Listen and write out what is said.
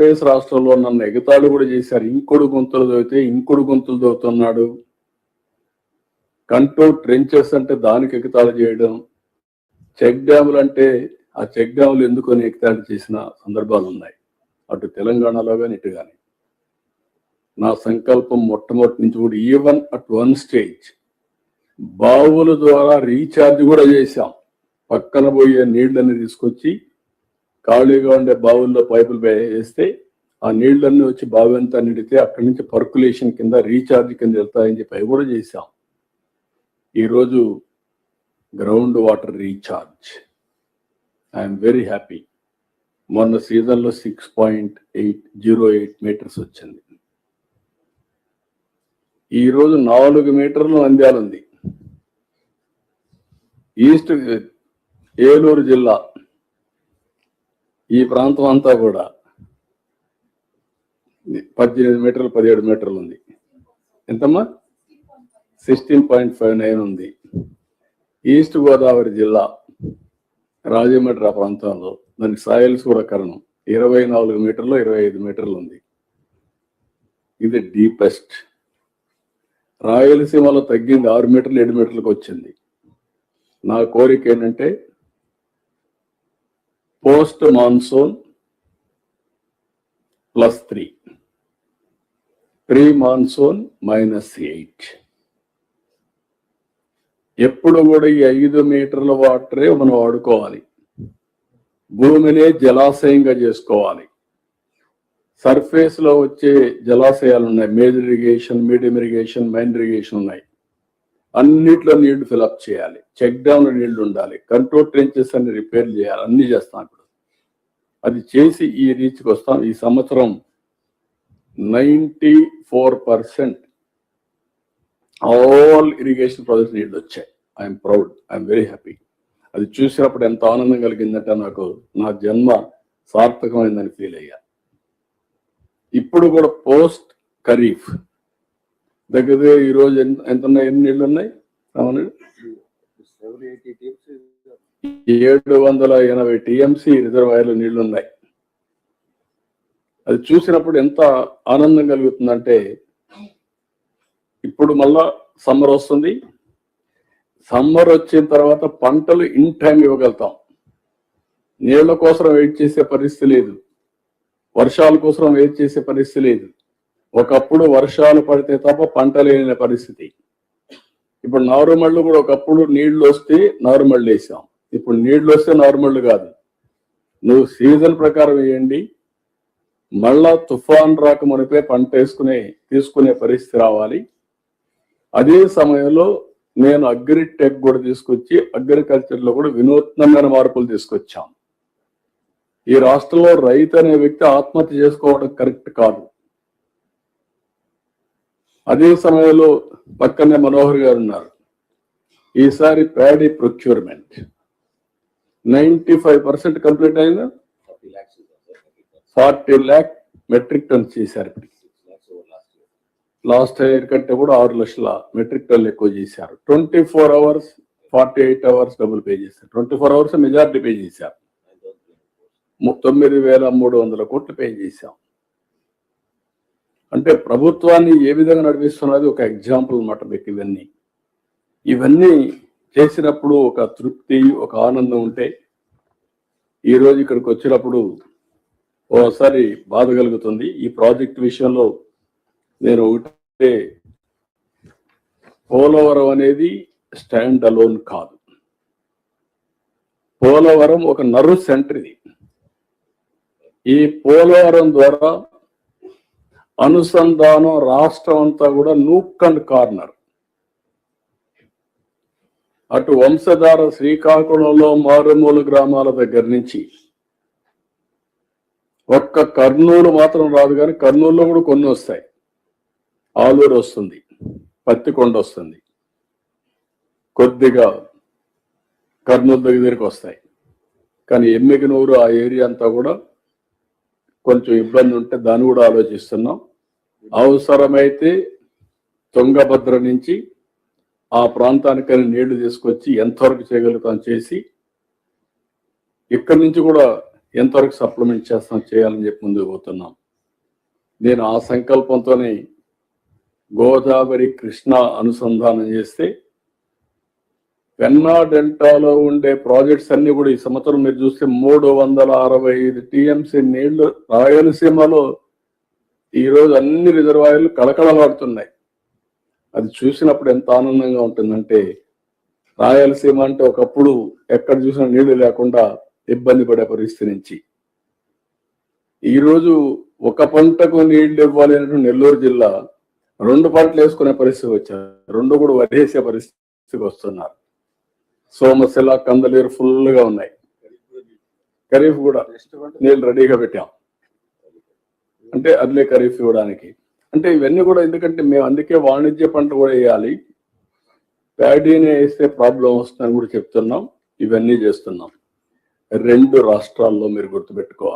ఆంధ్రప్రదేశ్ రాష్ట్రంలో నన్ను ఎగతాళి కూడా చేశారు. ఇంకొడు గొంతులు దొవితే ఇంకొడు గొంతులు దొవుతున్నాడు, కంట్రోల్ ట్రెంచెస్ అంటే దానికి ఎగతాళి చేయడం, చెక్ డ్యాములు అంటే ఆ చెక్ డ్యాములు ఎందుకొని ఎగతాళి చేసిన సందర్భాలు ఉన్నాయి, అటు తెలంగాణలో కానీ ఇటు కానీ. నా సంకల్పం మొట్టమొదటి నుంచి కూడా ఈవెన్ అట్ వన్ స్టేజ్ బావుల ద్వారా రీఛార్జ్ కూడా చేశాం. పక్కన పోయే నీళ్ళని తీసుకొచ్చి ఖాళీగా ఉండే బావుల్లో పైపులు వేస్తే ఆ నీళ్ళన్నీ వచ్చి బావి అంతా నిండితే అక్కడి నుంచి పర్కులేషన్ కింద రీఛార్జ్ కింద వెళ్తాయని చెప్పి అవి కూడా చేశాం. ఈరోజు ground water recharge I'm very happy. మొన్న సీజన్లో 6.808 మీటర్స్ వచ్చింది. ఈరోజు 4 మీటర్లు నంద్యాల ఉంది. ఈస్ట్ ఏలూరు జిల్లా ఈ ప్రాంతం అంతా కూడా 18 మీటర్లు 17 మీటర్లు ఉంది. ఎంతమ్మా? 16.59 ఉంది. ఈస్ట్ గోదావరి జిల్లా రాజమండ్రి ఆ ప్రాంతంలో దానికి సాయిల్స్ కూడా కారణం 24 మీటర్లు 25 మీటర్లు ఉంది. ఇది డీపెస్ట్. రాయలసీమలో తగ్గింది 6 మీటర్లు 7 మీటర్లకు వచ్చింది. నా కోరిక ఏంటంటే పోస్ట్ మాన్సూన్ +3, ప్రీ మాన్సూన్ -8. ఎప్పుడు కూడా ఈ 5 మీటర్ల వాటరే మనం వాడుకోవాలి. భూమినే జలాశయంగా చేసుకోవాలి. సర్ఫేస్ లో వచ్చే జలాశయాలు ఉన్నాయి, major irrigation, medium irrigation, minor irrigation ఉన్నాయి. అన్నిట్లో నీళ్లు ఫిలప్ చేయాలి. చెక్ డౌన్ నీళ్లు ఉండాలి. కంట్రోల్ ట్రెంచెస్ అన్ని రిపేర్ చేయాలి. అన్ని చేస్తాం. ఇప్పుడు అది చేసి ఈ రీచ్కి వస్తాం. ఈ సంవత్సరం 94% ఆల్ ఇరిగేషన్ ప్రాజెక్ట్స్ నీళ్లు వచ్చాయి. I'm proud, I'm very happy. అది చూసినప్పుడు ఎంత ఆనందం కలిగిందంటే నాకు నా జన్మ సార్థకమైందని ఫీల్ అయ్యా. ఇప్పుడు కూడా పోస్ట్ ఖరీఫ్ దగ్గర ఈరోజు ఎంత ఉన్నాయి, ఎన్ని నీళ్లు ఉన్నాయి? 780 టీఎంసీ రిజర్వాయర్లు నీళ్లు ఉన్నాయి. అది చూసినప్పుడు ఎంత ఆనందం కలుగుతుందంటే ఇప్పుడు మళ్ళా సమ్మర్ వస్తుంది. సమ్మర్ వచ్చిన తర్వాత పంటలు ఇన్ టైం ఇవ్వగలుగుతాం. నీళ్ల కోసం వెయిట్ చేసే పరిస్థితి లేదు. వర్షాల కోసం వెయిట్ చేసే పరిస్థితి లేదు. ఒకప్పుడు వర్షాలు పడితే తప్ప పంట లేని పరిస్థితి. ఇప్పుడు నారుమళ్ళు కూడా ఒకప్పుడు నీళ్లు వస్తే నారుమళ్ళు వేసాం. ఇప్పుడు నీళ్లు వస్తే నారుమళ్ళు కాదు. నువ్వు సీజన్ ప్రకారం వేయండి. మళ్ళా తుఫాన్ రాక మునిపే పంట తీసుకునే పరిస్థితి రావాలి. అదే సమయంలో నేను అగ్రిటెక్ కూడా తీసుకొచ్చి అగ్రికల్చర్ లో కూడా వినూత్నమైన మార్పులు తీసుకొచ్చాం. ఈ రాష్ట్రంలో రైతు అనే వ్యక్తి ఆత్మహత్య చేసుకోవడం కరెక్ట్ కాదు. అదే సమయంలో పక్కనే మనోహర్ గారు ఉన్నారు. ఈసారి ప్యాడీ ప్రొక్యూర్మెంట్ 95% కంప్లీట్ అయింది. 40 lakh మెట్రిక్ టన్ చేశారు. లాస్ట్ ఇయర్ కంటే కూడా 6 లక్షల మెట్రిక్ టన్లు ఎక్కువ చేశారు. 24 hours 48 hours డబ్బులు పే చేశారు. 24 hours మెజారిటీ పే చేశారు. 9,300 కోట్లు పే చేశాం. అంటే ప్రభుత్వాన్ని ఏ విధంగా నడిపిస్తున్నది ఒక ఎగ్జాంపుల్ అన్నమాట. మీకు ఇవన్నీ చేసినప్పుడు ఒక తృప్తి, ఒక ఆనందం ఉంటే ఈరోజు ఇక్కడికి వచ్చినప్పుడు ఓసారి బాధ కలుగుతుంది. ఈ ప్రాజెక్ట్ విషయంలో నేను ఒకటే, పోలవరం అనేది స్టాండ్ అలోన్ కాదు. పోలవరం ఒక నర్వ్ సెంటర్. ఇది ఈ పోలవరం ద్వారా అనుసంధానం రాష్ట్రం అంతా కూడా నూక్ అండ్ కార్నర్. అటు వంశధార శ్రీకాకుళంలో మారుమూల గ్రామాల దగ్గర నుంచి ఒక్క కర్నూలు మాత్రం రాదు, కానీ కర్నూలులో కూడా కొన్ని వస్తాయి. ఆలూరు వస్తుంది, పత్తికొండ వస్తుంది, కొద్దిగా కర్నూలు దగ్గరికి వస్తాయి. కానీ ఎమ్మిగనూరు ఆ ఏరియా అంతా కూడా కొంచెం ఇబ్బంది ఉంటే దాన్ని కూడా ఆలోచిస్తున్నాం. అవసరమైతే తుంగభద్ర నుంచి ఆ ప్రాంతానికని నీళ్లు తీసుకొచ్చి ఎంతవరకు చేయగలుగుతాం చేసి ఇక్కడి నుంచి కూడా ఎంతవరకు సప్లిమెంట్ చేయాలని చెప్పి ముందుకు పోతున్నాం. నేను ఆ సంకల్పంతోనే గోదావరి కృష్ణ అనుసంధానం చేస్తే పెన్నా డెల్టాలో ఉండే ప్రాజెక్ట్స్ అన్ని కూడా ఈ సంవత్సరం మీరు చూస్తే 365 టీఎంసీ నీళ్లు రాయలసీమలో ఈరోజు అన్ని రిజర్వాయర్లు కళకళలాడుతున్నాయి. అది చూసినప్పుడు ఎంత ఆనందంగా ఉంటుందంటే, రాయలసీమ అంటే ఒకప్పుడు ఎక్కడ చూసినా నీళ్లు లేకుండా ఇబ్బంది పడే పరిస్థితి నుంచి ఈరోజు ఒక పంటకు నీళ్లు ఇవ్వాలి అంటే నెల్లూరు జిల్లా 2 పంటలు వేసుకునే పరిస్థితి వచ్చారు. 2 కూడా వదిలేసే పరిస్థితికి వస్తున్నారు. సోమశిల, కందలేరు ఫుల్ గా ఉన్నాయి. ఖరీఫ్ కూడా నీళ్ళు రెడీగా పెట్టాం, అంటే అదిలే ఖరీఫ్ ఇవ్వడానికి. అంటే ఇవన్నీ కూడా ఎందుకంటే మేము అందుకే వాణిజ్య పంట కూడా వేయాలి, ప్యాడీని వేస్తే ప్రాబ్లం వస్తుందని కూడా చెప్తున్నాం. ఇవన్నీ చేస్తున్నాం. 2 రాష్ట్రాల్లో మీరు గుర్తుపెట్టుకోవాలి.